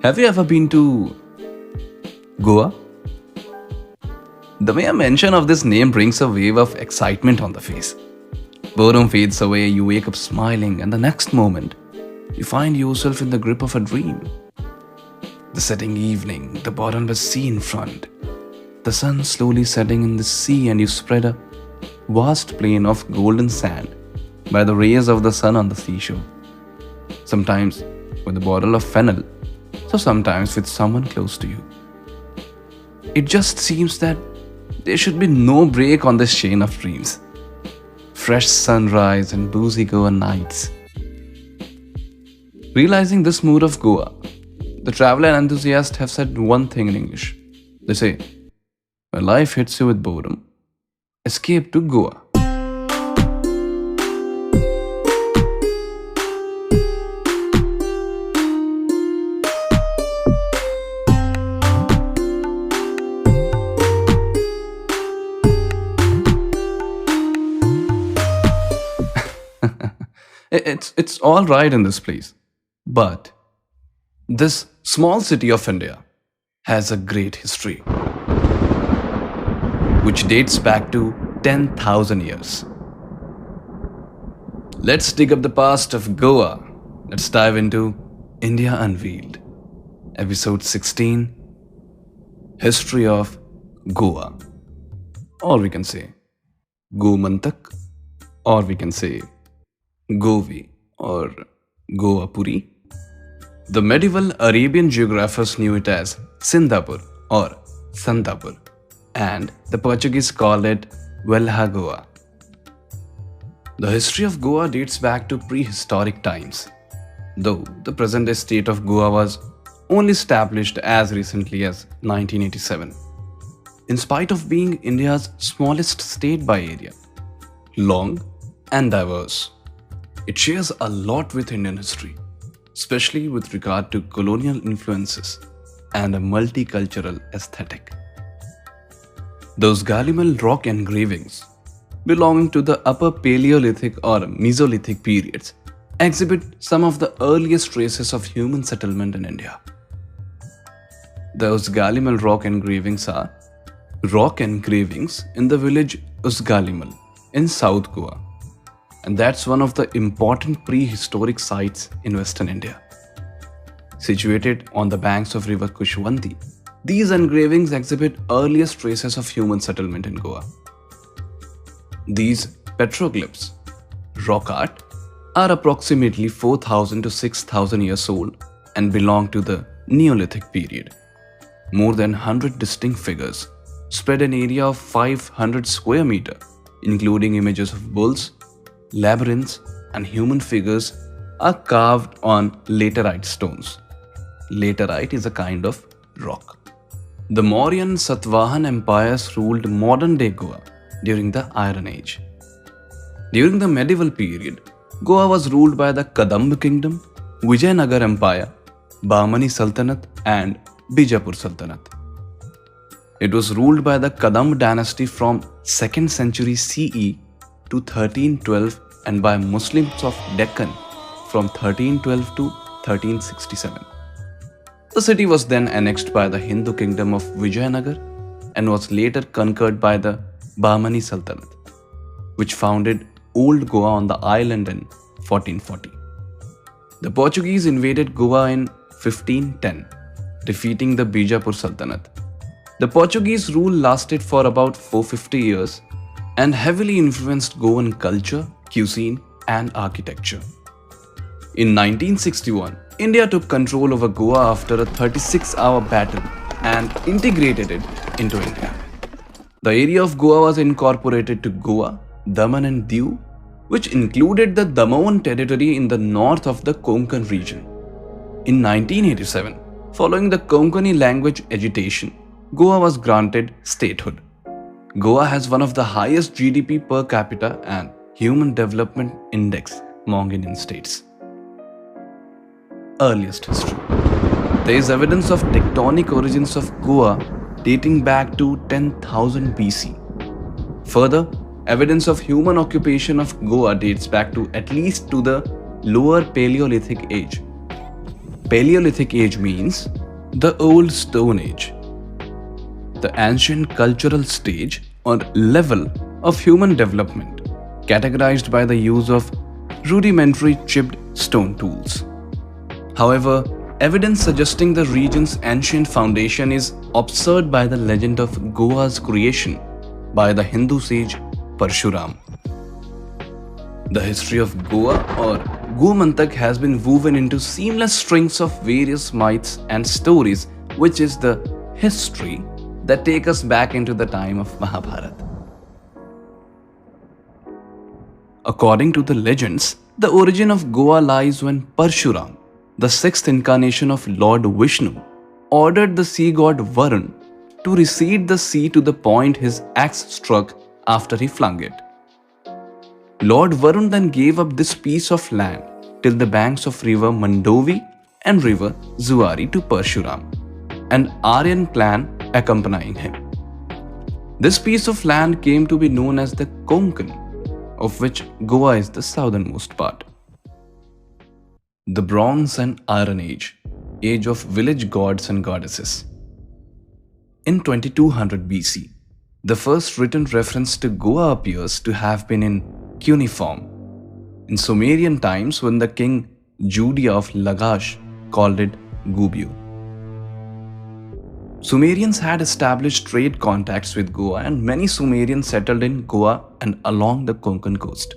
Have you ever been to Goa? The mere mention of this name brings a wave of excitement on the face. Boredom fades away, you wake up smiling, and the next moment, you find yourself in the grip of a dream. The setting evening, the bottomless sea in front, the sun slowly setting in the sea, and you spread a vast plain of golden sand by the rays of the sun on the seashore. Sometimes with a bottle of fennel, so sometimes with someone close to you. It just seems that there should be no break on this chain of dreams. Fresh sunrise and boozy Goa nights. Realizing this mood of Goa, the traveler and enthusiast have said one thing in English. They say, when life hits you with boredom, escape to Goa. It's all right in this place, but this small city of India has a great history, which dates back to 10,000 years. Let's dig up the past of Goa. Let's dive into India Unveiled, episode 16, History of Goa, or we can say Gomantak, or we can say Govi or Goapuri. The medieval Arabian geographers knew it as Sindapur or Sandapur, and the Portuguese called it Velha Goa. The history of Goa dates back to prehistoric times, though the present day state of Goa was only established as recently as 1987. In spite of being India's smallest state by area, long and diverse, it shares a lot with Indian history, especially with regard to colonial influences and a multicultural aesthetic. Those Galimal rock engravings, belonging to the Upper Paleolithic or Mesolithic periods, exhibit some of the earliest traces of human settlement in India. Those Galimal rock engravings are rock engravings in the village Usgalimal in South Goa, and that's one of the important prehistoric sites in Western India. Situated on the banks of river Kushwanti, these engravings exhibit earliest traces of human settlement in Goa. These petroglyphs, rock art, are approximately 4,000 to 6,000 years old and belong to the Neolithic period. More than 100 distinct figures spread an area of 500 square meter, including images of bulls, labyrinths, and human figures, are carved on laterite stones. Laterite is a kind of rock. The Mauryan and Satavahan empires ruled modern-day Goa during the Iron Age. During the medieval period, Goa was ruled by the Kadamba Kingdom, Vijayanagar Empire, Bahmani Sultanate, and Bijapur Sultanate. It was ruled by the Kadamba dynasty from 2nd century CE to 1312 and by Muslims of Deccan from 1312 to 1367. The city was then annexed by the Hindu kingdom of Vijayanagar and was later conquered by the Bahmani Sultanate, which founded Old Goa on the island in 1440. The Portuguese invaded Goa in 1510, defeating the Bijapur Sultanate. The Portuguese rule lasted for about 450 years and heavily influenced Goan culture, cuisine, and architecture. In 1961, India took control over Goa after a 36-hour battle and integrated it into India. The area of Goa was incorporated to Goa, Daman and Diu, which included the Damaon territory in the north of the Konkan region. In 1987, following the Konkani language agitation, Goa was granted statehood. Goa has one of the highest GDP per capita and Human Development Index among Indian states. Earliest history. There is evidence of tectonic origins of Goa dating back to 10,000 BC. Further, evidence of human occupation of Goa dates back to at least to the Lower Paleolithic age. Paleolithic Age means the Old Stone Age, the ancient cultural stage or level of human development, categorized by the use of rudimentary chipped stone tools. However, evidence suggesting the region's ancient foundation is obscured by the legend of Goa's creation by the Hindu sage Parshuram. The history of Goa or Gomantak has been woven into seamless strings of various myths and stories, which is the history that take us back into the time of Mahabharata. According to the legends, the origin of Goa lies when Parshuram, the sixth incarnation of Lord Vishnu, ordered the sea god Varun to recede the sea to the point his axe struck after he flung it. Lord Varun then gave up this piece of land till the banks of river Mandovi and river Zuari to Parshuram, an Aryan clan accompanying him. This piece of land came to be known as the Konkan, of which Goa is the southernmost part. The Bronze and Iron Age, age of village gods and goddesses. In 2200 BC, the first written reference to Goa appears to have been in cuneiform, in Sumerian times when the king Judea of Lagash called it Gubu. Sumerians had established trade contacts with Goa and many Sumerians settled in Goa and along the Konkan coast.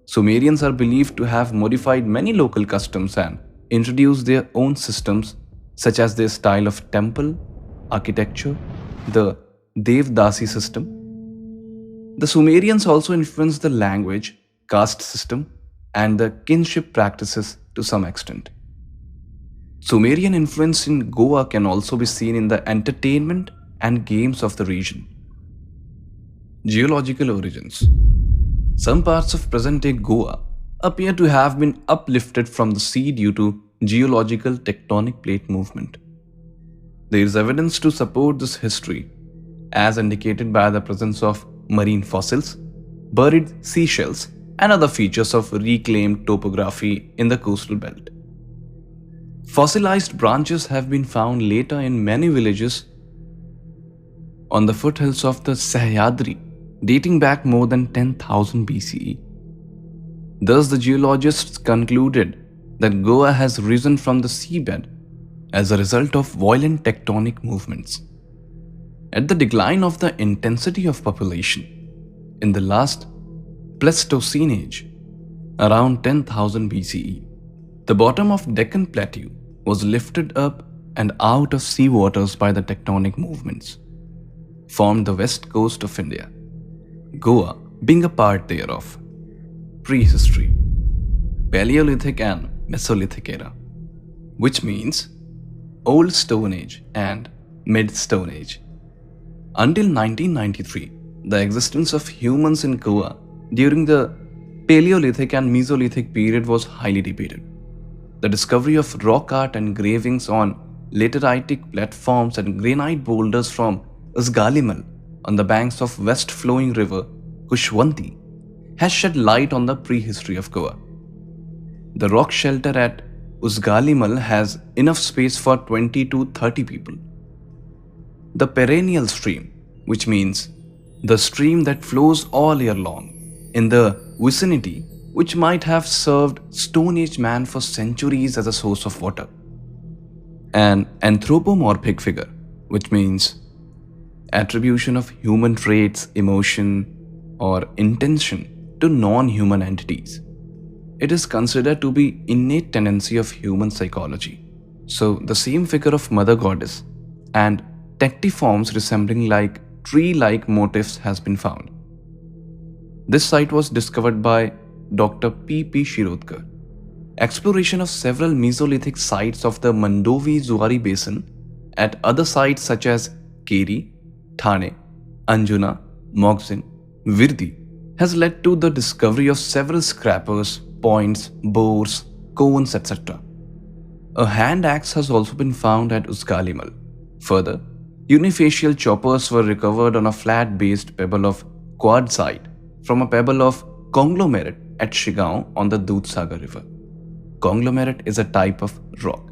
Sumerians are believed to have modified many local customs and introduced their own systems such as their style of temple, architecture, the Devdasi system. The Sumerians also influenced the language, caste system, and the kinship practices to some extent. Sumerian influence in Goa can also be seen in the entertainment and games of the region. Geological origins. Some parts of present-day Goa appear to have been uplifted from the sea due to geological tectonic plate movement. There is evidence to support this history, as indicated by the presence of marine fossils, buried seashells, and other features of reclaimed topography in the coastal belt. Fossilized branches have been found later in many villages on the foothills of the Sahyadri, dating back more than 10,000 BCE. Thus, the geologists concluded that Goa has risen from the seabed as a result of violent tectonic movements. At the decline of the intensity of population in the last Pleistocene age, around 10,000 BCE, the bottom of Deccan Plateau was lifted up and out of sea waters by the tectonic movements, formed the west coast of India, Goa being a part thereof. Prehistory, Paleolithic and Mesolithic era, which means Old Stone Age and Mid Stone Age. Until 1993, the existence of humans in Goa during the Paleolithic and Mesolithic period was highly debated. The discovery of rock art and engravings on lateritic platforms and granite boulders from Usgalimal on the banks of west-flowing river Kushwanti has shed light on the prehistory of Goa. The rock shelter at Usgalimal has enough space for 20 to 30 people. The perennial stream, which means the stream that flows all year long, in the vicinity, which might have served Stone Age man for centuries as a source of water. An anthropomorphic figure, which means attribution of human traits, emotion, or intention to non-human entities. It is considered to be innate tendency of human psychology. So the same figure of Mother Goddess and tectiforms resembling like tree-like motifs has been found. This site was discovered by Dr. P. Shirodkar. Exploration of several Mesolithic sites of the Mandovi-Zuari basin at other sites such as Keri, Thane, Anjuna, Mogzin, Virdi has led to the discovery of several scrapers, points, bores, cones, etc. A hand axe has also been found at Usgalimal. Further, unifacial choppers were recovered on a flat-based pebble of quartzite from a pebble of conglomerate at Shigaon on the Dudhsagar River. conglomerate is a type of rock.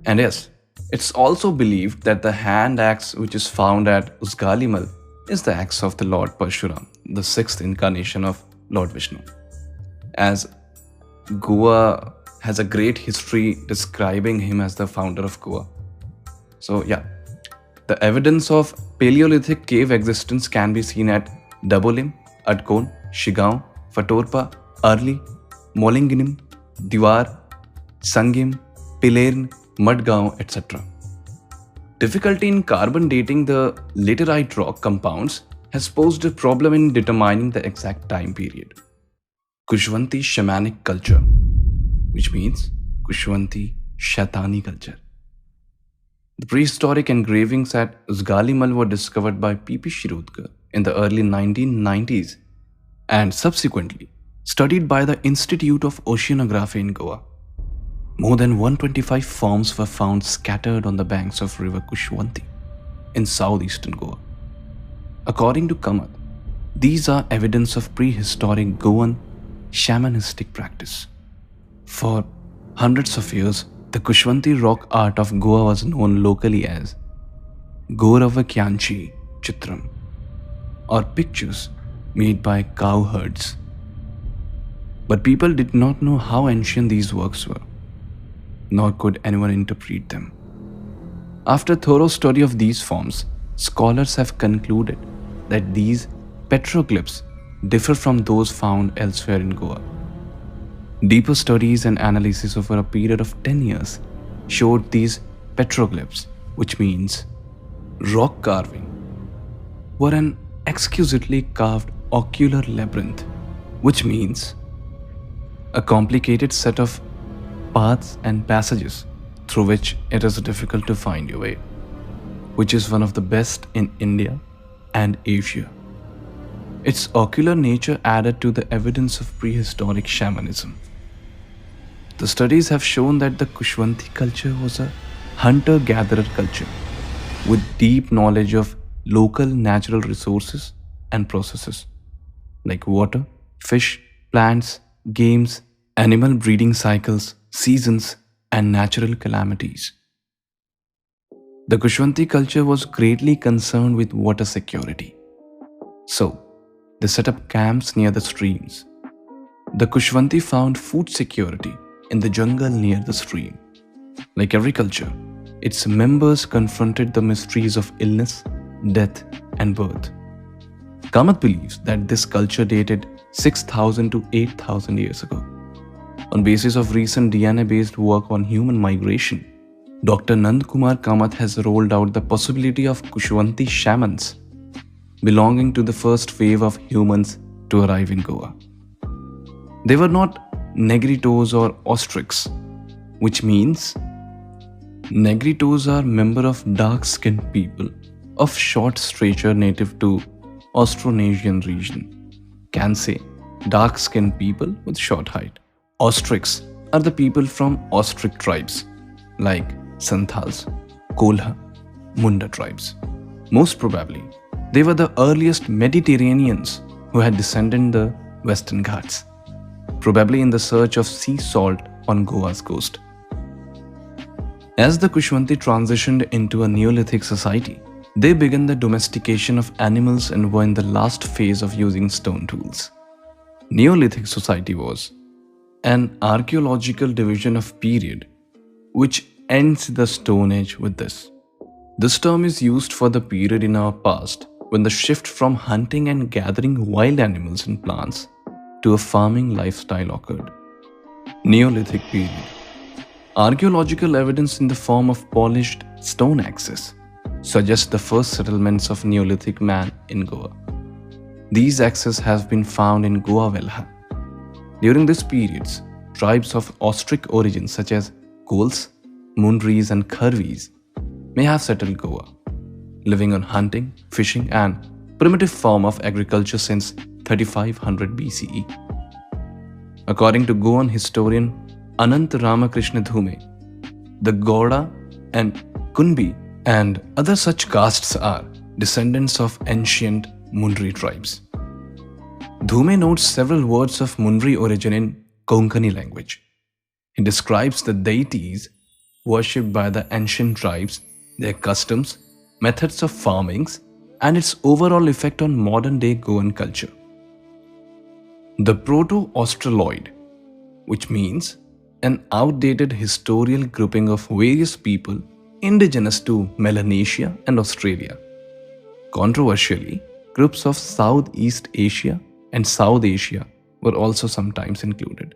And yes, it's also believed that the hand axe which is found at Usgalimal is the axe of the Lord Parshuram, the sixth incarnation of Lord Vishnu. As Goa has a great history describing him as the founder of Goa. So yeah, the evidence of Paleolithic cave existence can be seen at Dabolim, Adkon, Shigaon, Fatorpa, Arli, Molinginim, Diwar, Sangim, Pilairn, Mudgaon, etc. Difficulty in carbon dating the laterite rock compounds has posed a problem in determining the exact time period. Kushwanti shamanic culture, which means Kushwanti Shaitani culture. The prehistoric engravings at Usgalimal were discovered by P.P. Shirudkar in the early 1990s and subsequently studied by the Institute of Oceanography in Goa. More than 125 forms were found scattered on the banks of river Kushwanti in southeastern Goa. According to Kamath, these are evidence of prehistoric Goan shamanistic practice. For hundreds of years, the Kushwanti rock art of Goa was known locally as Gauravakyanchi Chitram, or pictures made by cowherds. But people did not know how ancient these works were, nor could anyone interpret them. After thorough study of these forms, scholars have concluded that these petroglyphs differ from those found elsewhere in Goa. Deeper studies and analysis over a period of 10 years showed these petroglyphs, which means rock carving, were an exquisitely carved ocular labyrinth, which means a complicated set of paths and passages through which it is difficult to find your way, which is one of the best in India and Asia. Its ocular nature added to the evidence of prehistoric shamanism. The studies have shown that the Kushwanti culture was a hunter-gatherer culture with deep knowledge of local natural resources and processes like water, fish, plants, games, animal breeding cycles, seasons, and natural calamities. The Kushwanti culture was greatly concerned with water security. So, they set up camps near the streams. The Kushwanti found food security in the jungle near the stream. Like every culture, its members confronted the mysteries of illness, death, and birth. Kamath believes that this culture dated 6,000 to 8,000 years ago. On basis of recent DNA-based work on human migration, Dr. Nand Kumar Kamath has rolled out the possibility of Kushwanti shamans belonging to the first wave of humans to arrive in Goa. They were not Negritos or Ostrix, which means Negritos are member of dark-skinned people of short stature native to Austronesian region. Can say dark-skinned people with short height. Ostrix are the people from Ostrich tribes like Santhals, Kolha, Munda tribes. Most probably, they were the earliest Mediterraneans who had descended the Western Ghats, probably in the search of sea salt on Goa's coast. As the Kushwanti transitioned into a Neolithic society, they began the domestication of animals and were in the last phase of using stone tools. Neolithic society was an archaeological division of period which ends the Stone Age with this. This term is used for the period in our past when the shift from hunting and gathering wild animals and plants to a farming lifestyle occurred. Neolithic period. Archaeological evidence in the form of polished stone axes suggests the first settlements of Neolithic man in Goa. These axes have been found in Goa Velha. During these periods, tribes of Ostrich origin such as Kols, Mundris and Kharvis may have settled Goa, living on hunting, fishing and primitive form of agriculture since 3500 BCE. According to Goan historian Anant Ramakrishna Dhume, the Gauda and Kunbi and other such castes are descendants of ancient Mundri tribes. Dhume notes several words of Mundri origin in Konkani language. He describes the deities worshipped by the ancient tribes, their customs, methods of farming, and its overall effect on modern day Goan culture. The Proto Australoid, which means an outdated historical grouping of various people indigenous to Melanesia and Australia. Controversially, groups of Southeast Asia and South Asia were also sometimes included.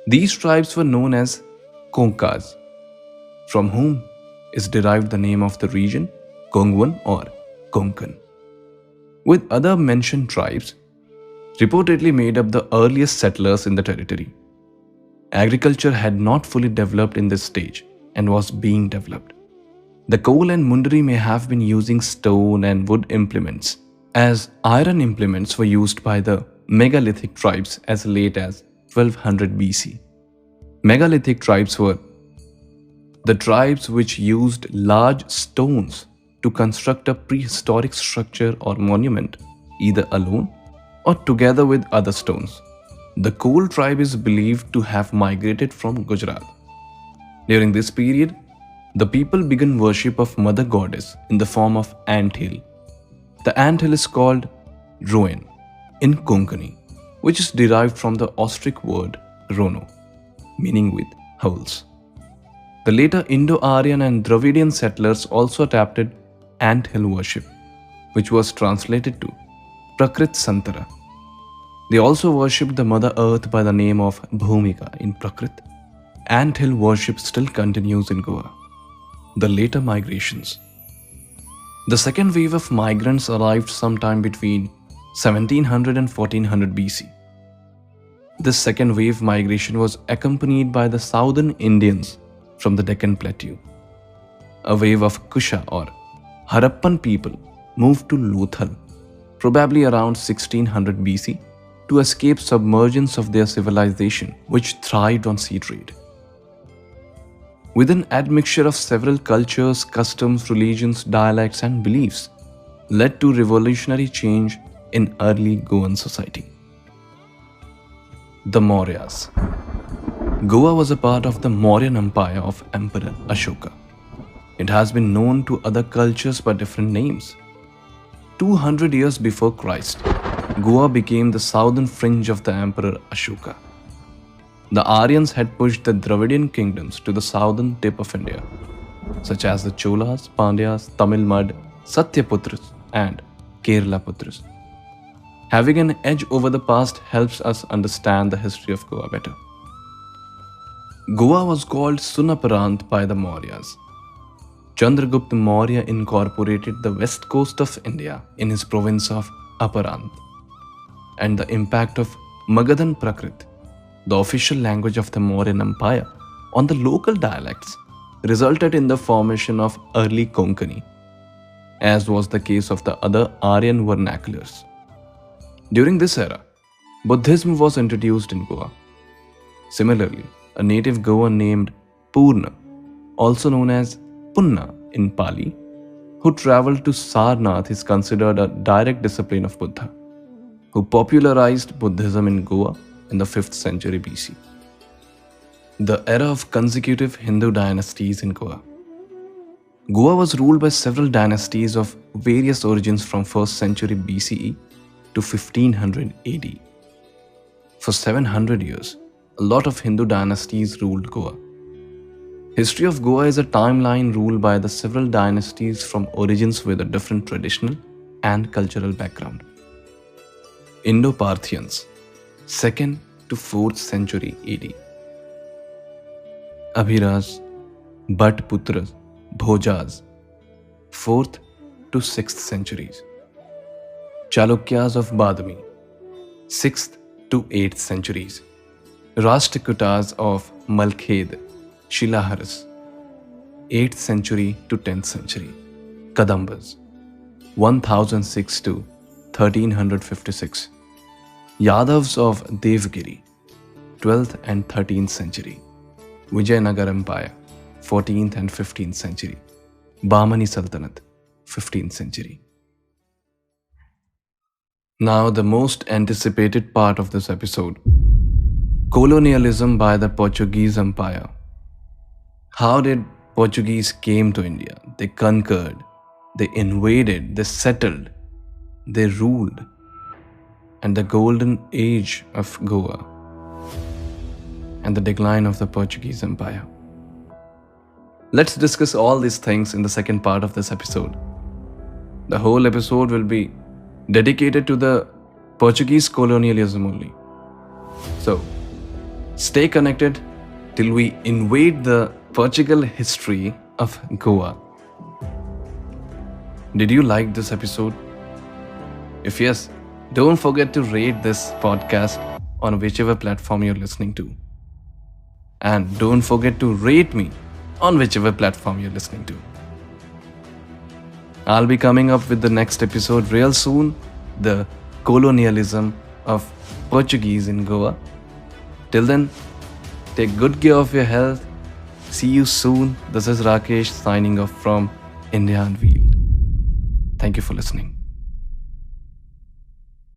These tribes were known as Konkas, from whom is derived the name of the region Kongwan or Konkan. With other mentioned tribes, reportedly made up the earliest settlers in the territory. Agriculture had not fully developed in this stage and was being developed. The Kol and Mundari may have been using stone and wood implements, as iron implements were used by the megalithic tribes as late as 1200 BC. Megalithic tribes were the tribes which used large stones to construct a prehistoric structure or monument, either alone or together with other stones. The Kol tribe is believed to have migrated from Gujarat. During this period, the people began worship of Mother Goddess in the form of ant hill. The ant hill is called Roen in Konkani, which is derived from the Austric word Rono, meaning with holes. The later Indo-Aryan and Dravidian settlers also adapted ant hill worship, which was translated to Prakrit Santara. They also worshipped the Mother Earth by the name of Bhumika in Prakrit. Ant hill worship still continues in Goa. The later migrations. The second wave of migrants arrived sometime between 1700 and 1400 BC. This second wave migration was accompanied by the southern Indians from the Deccan Plateau. A wave of Kusha or Harappan people moved to Lothal, probably around 1600 BC, to escape submergence of their civilization, which thrived on sea trade. With an admixture of several cultures, customs, religions, dialects, and beliefs, led to revolutionary change in early Goan society. The Mauryas. Goa was a part of the Mauryan Empire of Emperor Ashoka. It has been known to other cultures by different names. 200 years before Christ, Goa became the southern fringe of the Emperor Ashoka. The Aryans had pushed the Dravidian kingdoms to the southern tip of India, such as the Cholas, Pandyas, Tamil Mud, Satyaputras, and Keralaputras. Having an edge over the past helps us understand the history of Goa better. Goa was called Sunaparant by the Mauryas. Chandragupta Maurya incorporated the west coast of India in his province of Aparant, and the impact of Magadhan Prakrit, the official language of the Mauryan Empire, on the local dialects resulted in the formation of early Konkani, as was the case of the other Aryan vernaculars. During this era, Buddhism was introduced in Goa. Similarly, a native Goan named Purna, also known as Punna in Pali, who traveled to Sarnath, is considered a direct disciple of Buddha, who popularized Buddhism in Goa in the 5th century BC. The era of consecutive Hindu dynasties in Goa. Goa was ruled by several dynasties of various origins from 1st century BCE to 1500 AD. For 700 years, a lot of Hindu dynasties ruled Goa. History of Goa is a timeline ruled by the several dynasties from origins with a different traditional and cultural background. Indo-Parthians, 2nd to 4th century AD. Abhiras, Bhattaputras, Bhojas, 4th to 6th centuries. Chalukyas of Badami, 6th to 8th centuries. Rashtrakutas of Malkhed, Shilaharas, 8th century to 10th century. Kadambas, 1006 to 1356. Yadavs of Devgiri, 12th and 13th century. Vijayanagar Empire, 14th and 15th century. Bahmani Sultanate, 15th century. Now the most anticipated part of this episode. Colonialism by the Portuguese Empire. How did Portuguese came to India? They conquered, they invaded, they settled, they ruled, and the golden age of Goa and the decline of the Portuguese Empire. Let's discuss all these things in the second part of this episode. The whole episode will be dedicated to the Portuguese colonialism only. So, stay connected till we invade the Portugal history of Goa. Did you like this episode? If yes, don't forget to rate this podcast on whichever platform you're listening to. And don't forget to rate me on whichever platform you're listening to. I'll be coming up with the next episode real soon, the colonialism of Portuguese in Goa. Till then, take good care of your health. See you soon. This is Rakesh signing off from India Unveiled. Thank you for listening.